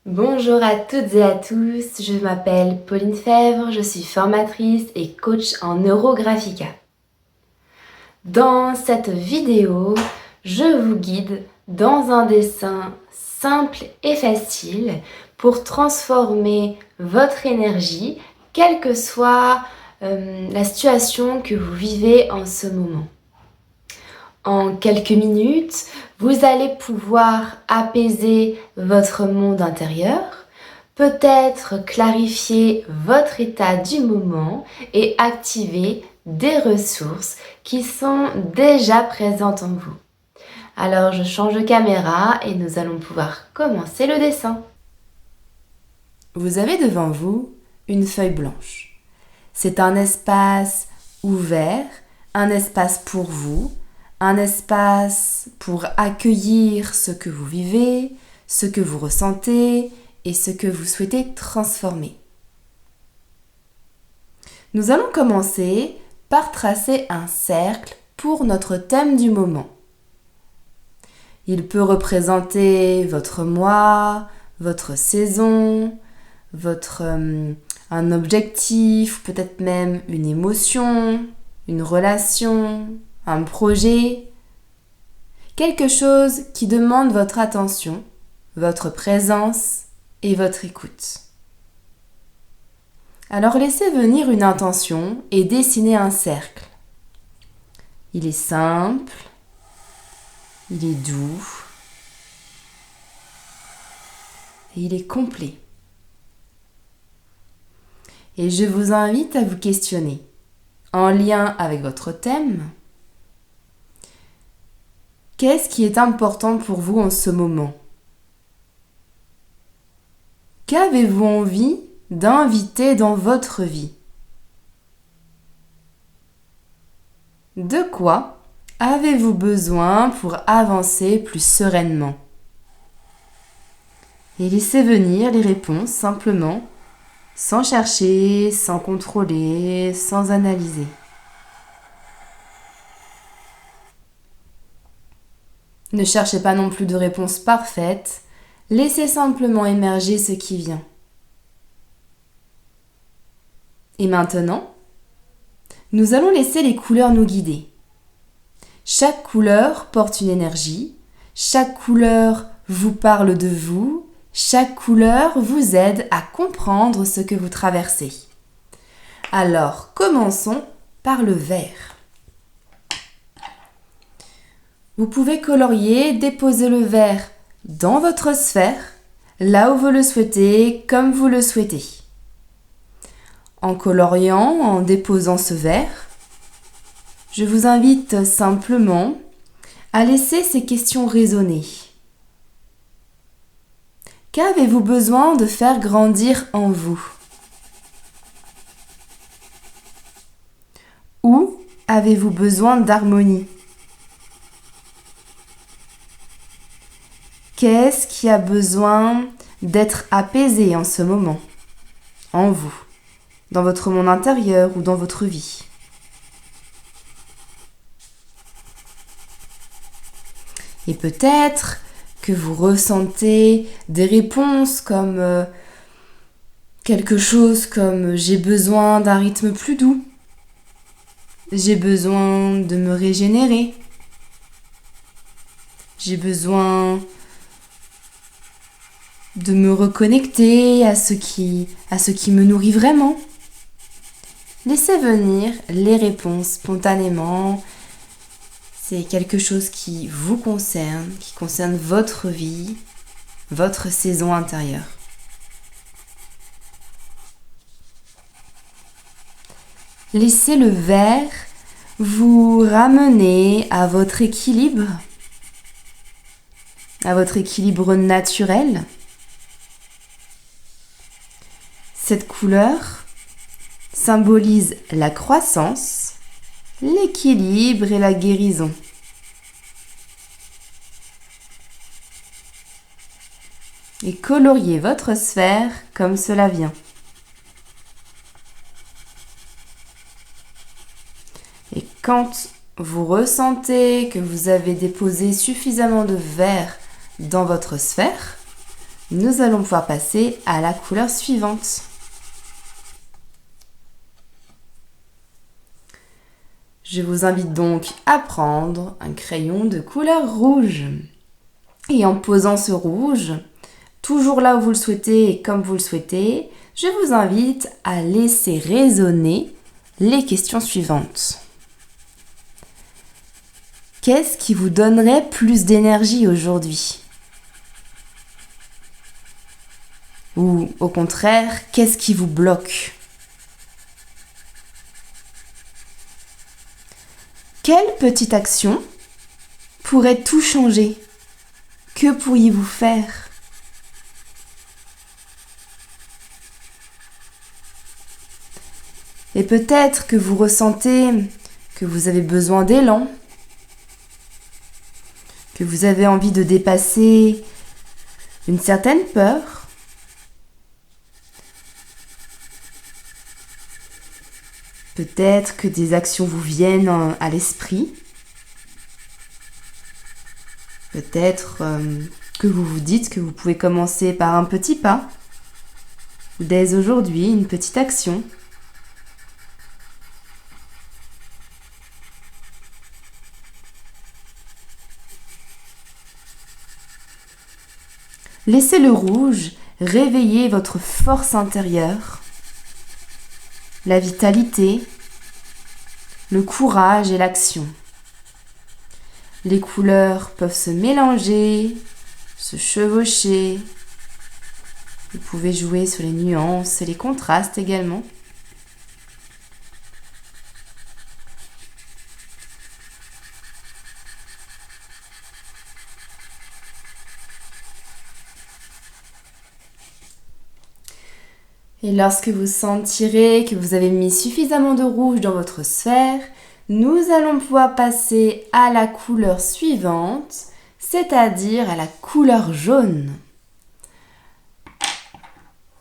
Bonjour à toutes et à tous, je m'appelle Pauline Fèvre, je suis formatrice et coach en Neurographica. Dans cette vidéo, je vous guide dans un dessin simple et facile pour transformer votre énergie, quelle que soit la situation que vous vivez en ce moment. En quelques minutes, vous allez pouvoir apaiser votre monde intérieur, peut-être clarifier votre état du moment et activer des ressources qui sont déjà présentes en vous. Alors je change de caméra et nous allons pouvoir commencer le dessin. Vous avez devant vous une feuille blanche. C'est un espace ouvert, un espace pour vous, un espace pour accueillir ce que vous vivez, ce que vous ressentez et ce que vous souhaitez transformer. Nous allons commencer par tracer un cercle pour notre thème du moment. Il peut représenter votre mois, votre saison, un objectif, peut-être même une émotion, une relation, un projet, quelque chose qui demande votre attention, votre présence et votre écoute. Alors laissez venir une intention et dessinez un cercle. Il est simple, il est doux et il est complet. Et je vous invite à vous questionner, en lien avec votre thème, qu'est-ce qui est important pour vous en ce moment? Qu'avez-vous envie d'inviter dans votre vie? De quoi avez-vous besoin pour avancer plus sereinement? Et laissez venir les réponses simplement, sans chercher, sans contrôler, sans analyser. Ne cherchez pas non plus de réponse parfaite, laissez simplement émerger ce qui vient. Et maintenant, nous allons laisser les couleurs nous guider. Chaque couleur porte une énergie, chaque couleur vous parle de vous, chaque couleur vous aide à comprendre ce que vous traversez. Alors, commençons par le vert. Vous pouvez colorier, déposer le vert dans votre sphère, là où vous le souhaitez, comme vous le souhaitez. En coloriant, en déposant ce vert, je vous invite simplement à laisser ces questions résonner. Qu'avez-vous besoin de faire grandir en vous? Où avez-vous besoin d'harmonie? Qu'est-ce qui a besoin d'être apaisé en ce moment, en vous, dans votre monde intérieur ou dans votre vie? Et peut-être que vous ressentez des réponses comme quelque chose comme j'ai besoin d'un rythme plus doux, j'ai besoin de me régénérer, j'ai besoin de me reconnecter à ce qui me nourrit vraiment. Laissez venir les réponses spontanément. C'est quelque chose qui vous concerne, qui concerne votre vie, votre saison intérieure. Laissez le vert vous ramener à votre équilibre naturel. Cette couleur symbolise la croissance, l'équilibre et la guérison. Et coloriez votre sphère comme cela vient. Et quand vous ressentez que vous avez déposé suffisamment de vert dans votre sphère, nous allons pouvoir passer à la couleur suivante. Je vous invite donc à prendre un crayon de couleur rouge. Et en posant ce rouge, toujours là où vous le souhaitez et comme vous le souhaitez, je vous invite à laisser résonner les questions suivantes. Qu'est-ce qui vous donnerait plus d'énergie aujourd'hui ? Ou au contraire, qu'est-ce qui vous bloque ? Quelle petite action pourrait tout changer ? Que pourriez-vous faire ? Et peut-être que vous ressentez que vous avez besoin d'élan, que vous avez envie de dépasser une certaine peur. Peut-être que des actions vous viennent à l'esprit. Peut-être que vous vous dites que vous pouvez commencer par un petit pas. Dès aujourd'hui, une petite action. Laissez le rouge réveiller votre force intérieure, la vitalité, le courage et l'action. Les couleurs peuvent se mélanger, se chevaucher. Vous pouvez jouer sur les nuances et les contrastes également. Et lorsque vous sentirez que vous avez mis suffisamment de rouge dans votre sphère, nous allons pouvoir passer à la couleur suivante, c'est-à-dire à la couleur jaune.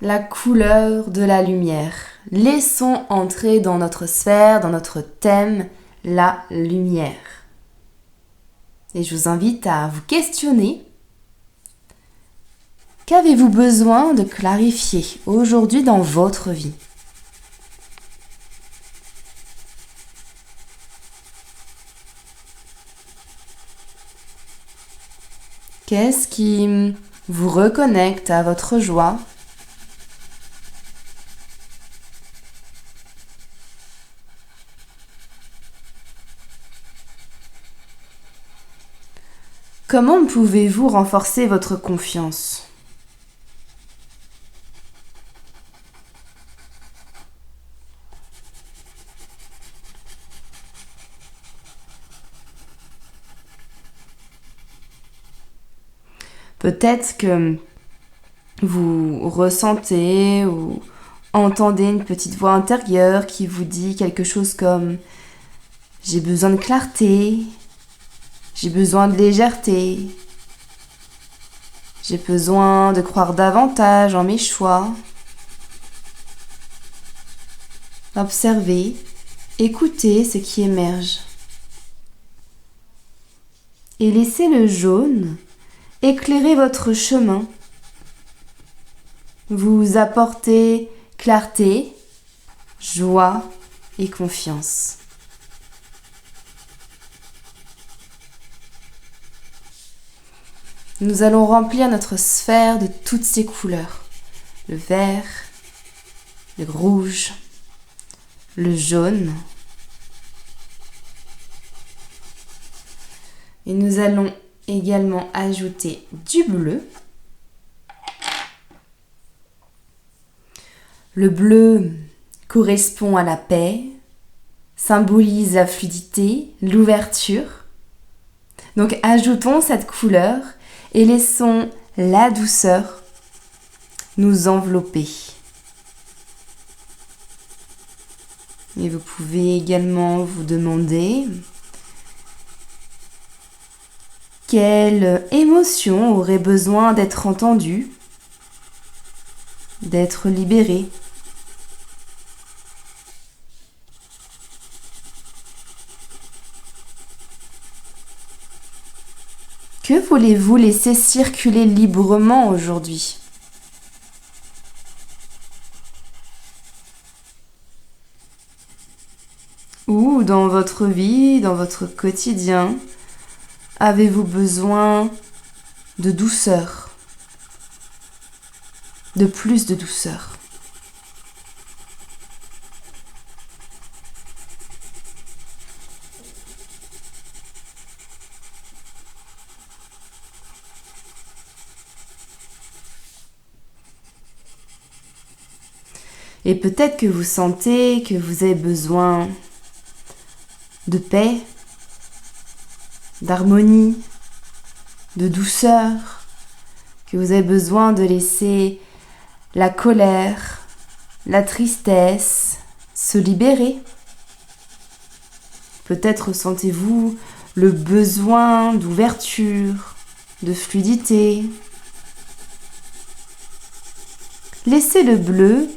La couleur de la lumière. Laissons entrer dans notre sphère, dans notre thème, la lumière. Et je vous invite à vous questionner. Qu'avez-vous besoin de clarifier aujourd'hui dans votre vie ? Qu'est-ce qui vous reconnecte à votre joie ? Comment pouvez-vous renforcer votre confiance ? Peut-être que vous ressentez ou entendez une petite voix intérieure qui vous dit quelque chose comme « J'ai besoin de clarté, j'ai besoin de légèreté, j'ai besoin de croire davantage en mes choix. » Observez, écoutez ce qui émerge. Et laissez le jaune éclairer votre chemin. Vous apportez clarté, joie et confiance. Nous allons remplir notre sphère de toutes ces couleurs. Le vert, le rouge, le jaune. Et nous allons également ajouter du bleu. Le bleu correspond à la paix, symbolise la fluidité, l'ouverture. Donc ajoutons cette couleur et laissons la douceur nous envelopper. Et vous pouvez également vous demander quelle émotion aurait besoin d'être entendue, d'être libérée. Que voulez-vous laisser circuler librement aujourd'hui ? Où dans votre vie, dans votre quotidien, avez-vous besoin de douceur, de plus de douceur? Et peut-être que vous sentez que vous avez besoin de paix, d'harmonie, de douceur, que vous avez besoin de laisser la colère, la tristesse se libérer. Peut-être ressentez-vous le besoin d'ouverture, de fluidité. Laissez le bleu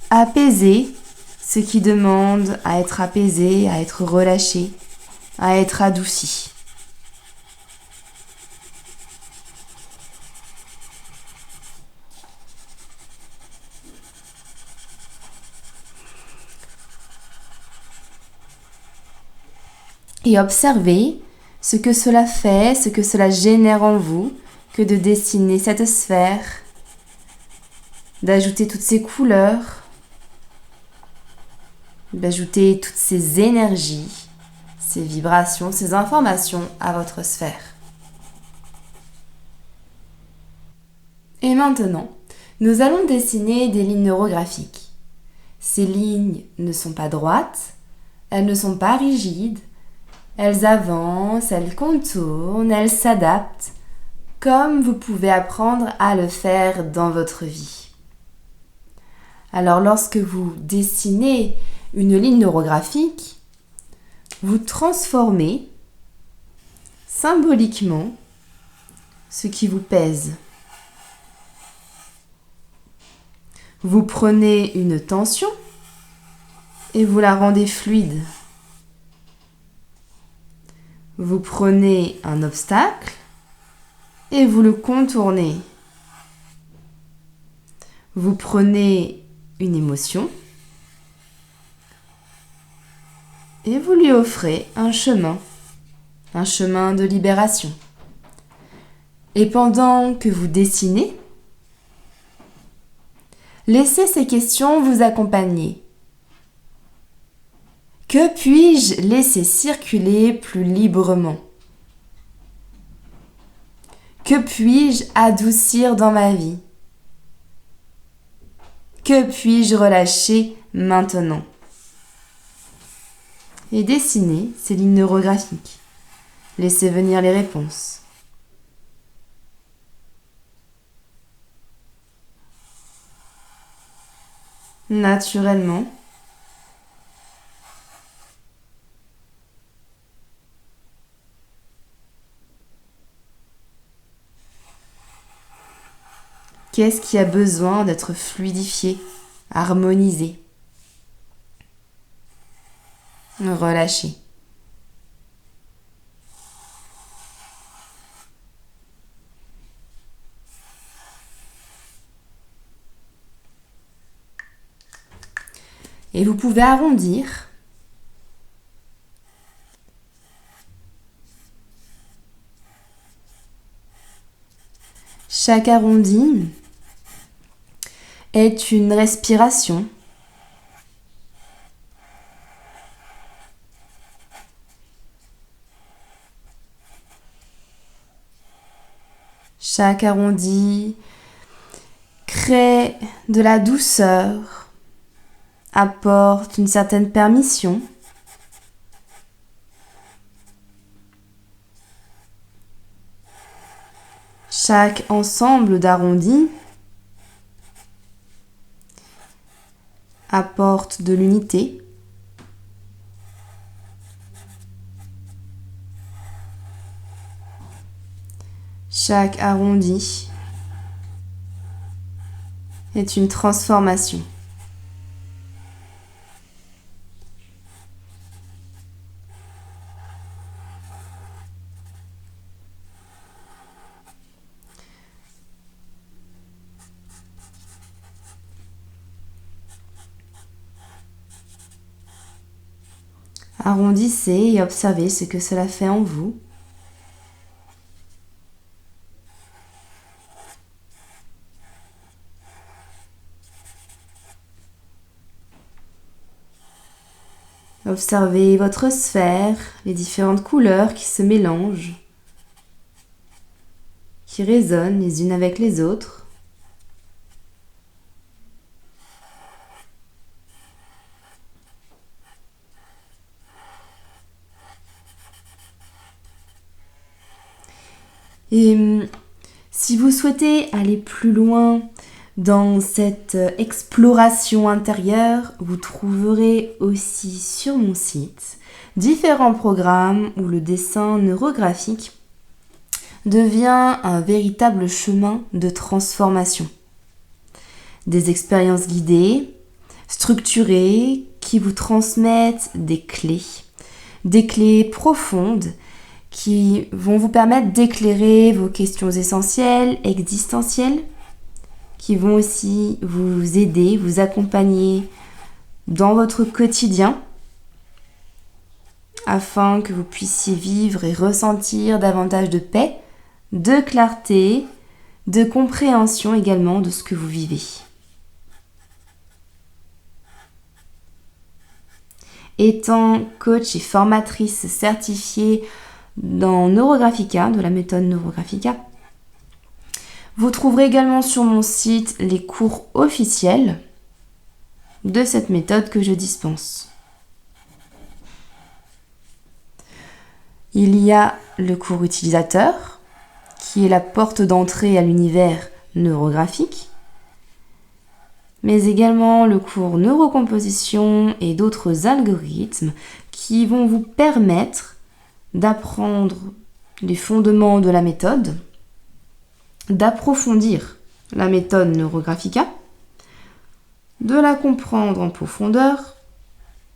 apaiser ce qui demande à être apaisé, à être relâché, à être adouci. Et observez ce que cela fait, ce que cela génère en vous, que de dessiner cette sphère, d'ajouter toutes ces couleurs, d'ajouter toutes ces énergies, ces vibrations, ces informations à votre sphère. Et maintenant, nous allons dessiner des lignes neurographiques. Ces lignes ne sont pas droites, elles ne sont pas rigides, elles avancent, elles contournent, elles s'adaptent, comme vous pouvez apprendre à le faire dans votre vie. Alors lorsque vous dessinez une ligne neurographique, vous transformez symboliquement ce qui vous pèse. Vous prenez une tension et vous la rendez fluide. Vous prenez un obstacle et vous le contournez. Vous prenez une émotion et vous lui offrez un chemin de libération. Et pendant que vous dessinez, laissez ces questions vous accompagner. Que puis-je laisser circuler plus librement? Que puis-je adoucir dans ma vie? Que puis-je relâcher maintenant? Et dessinez ces lignes neurographiques. Laissez venir les réponses. Naturellement. Qu'est-ce qui a besoin d'être fluidifié, harmonisé, relâché? Et vous pouvez arrondir. Chaque arrondi est une respiration. Chaque arrondi crée de la douceur, apporte une certaine permission. Chaque ensemble d'arrondis apporte de l'unité. Chaque arrondi est une transformation. Arrondissez et observez ce que cela fait en vous. Observez votre sphère, les différentes couleurs qui se mélangent, qui résonnent les unes avec les autres. Et si vous souhaitez aller plus loin dans cette exploration intérieure, vous trouverez aussi sur mon site différents programmes où le dessin neurographique devient un véritable chemin de transformation. Des expériences guidées, structurées, qui vous transmettent des clés profondes qui vont vous permettre d'éclairer vos questions essentielles, existentielles, qui vont aussi vous aider, vous accompagner dans votre quotidien afin que vous puissiez vivre et ressentir davantage de paix, de clarté, de compréhension également de ce que vous vivez. Étant coach et formatrice certifiée dans Neurographica, de la méthode Neurographica, vous trouverez également sur mon site les cours officiels de cette méthode que je dispense. Il y a le cours utilisateur, qui est la porte d'entrée à l'univers neurographique, mais également le cours neurocomposition et d'autres algorithmes qui vont vous permettre d'apprendre les fondements de la méthode, d'approfondir la méthode Neurographica, de la comprendre en profondeur,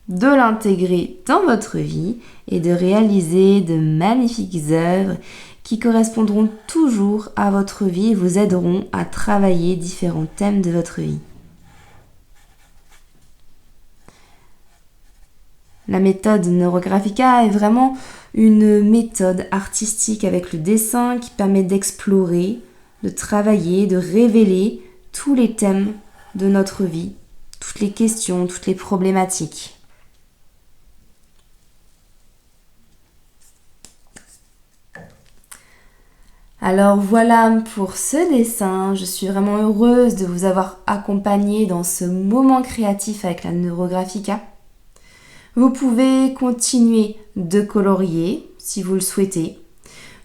de l'intégrer dans votre vie et de réaliser de magnifiques œuvres qui correspondront toujours à votre vie et vous aideront à travailler différents thèmes de votre vie. La méthode Neurographica est vraiment une méthode artistique avec le dessin qui permet d'explorer, de travailler, de révéler tous les thèmes de notre vie, toutes les questions, toutes les problématiques. Alors voilà pour ce dessin, je suis vraiment heureuse de vous avoir accompagné dans ce moment créatif avec la Neurographica. Vous pouvez continuer de colorier si vous le souhaitez.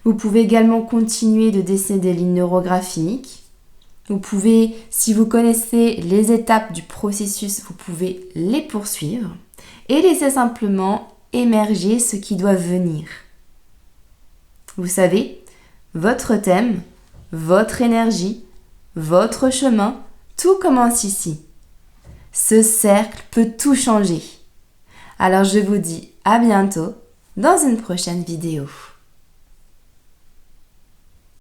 Vous pouvez également continuer de dessiner des lignes neurographiques. Vous pouvez, si vous connaissez les étapes du processus, vous pouvez les poursuivre et laisser simplement émerger ce qui doit venir. Vous savez, votre thème, votre énergie, votre chemin, tout commence ici. Ce cercle peut tout changer. Alors je vous dis à bientôt dans une prochaine vidéo.